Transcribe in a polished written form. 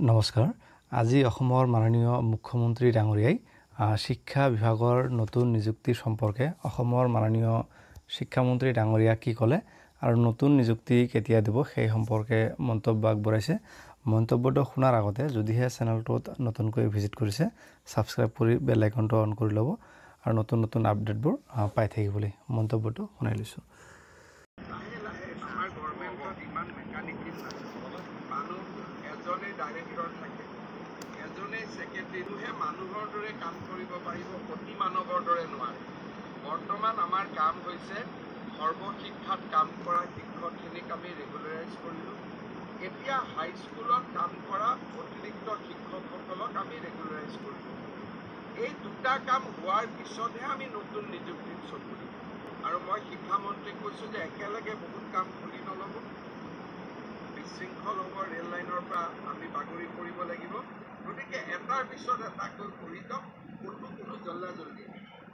নমস্কাৰ। আজি অসমৰ মাননীয় মুখ্যমন্ত্ৰী ডাঙৰীয়াই শিক্ষা বিভাগৰ নতুন নিযুক্তি সম্পৰ্কে অসমৰ মাননীয় শিক্ষামন্ত্ৰী ডাঙৰীয়া কি ক'লে আৰু নতুন নিযুক্তি কেতিয়া দিব সেই সম্পৰ্কে মন্তব্য আগবঢ়াইছে। মন্তব্যটো শুনাৰ আগতে যদিহে চেনেলটোত নতুনকৈ ভিজিট কৰিছে সাবস্ক্ৰাইব কৰি বেল আইকনটো অন কৰি ল'ব আৰু নতুন নতুন আপডেটবোৰ পাই থাকিবলৈ মন্তব্যটো শুনাই লৈছোঁ। ডাইৰেক্টৰ থাকে এজনে সেক্ৰেটাৰীহে মানুহৰ দৰে কাম কৰিব পাৰিব, অতি মানৱৰ দৰে নোৱাৰে। বৰ্তমান আমাৰ কাম হৈছে সৰ্বশিক্ষাত কাম কৰা শিক্ষকখিনিক আমি ৰেগুলাৰাইজ কৰিলোঁ। এতিয়া হাইস্কুলত কাম কৰা অতিৰিক্ত শিক্ষকসকলক আমি ৰেগুলাৰাইজ কৰিলোঁ। এই দুটা কাম হোৱাৰ পিছতহে আমি নতুন নিযুক্তিত চকু দিম। আৰু মই শিক্ষামন্ত্ৰীক কৈছোঁ যে একেলগে বহুত কাম খুলি নল'ব, বিশৃংখল হ'ব। ৰেল লাইনৰ পৰা আমি বাগৰি পৰিব লাগিব। গতিকে এটাৰ পিছত এটাকৈ কৰি যাওক, কোনো জল্দা জল্দি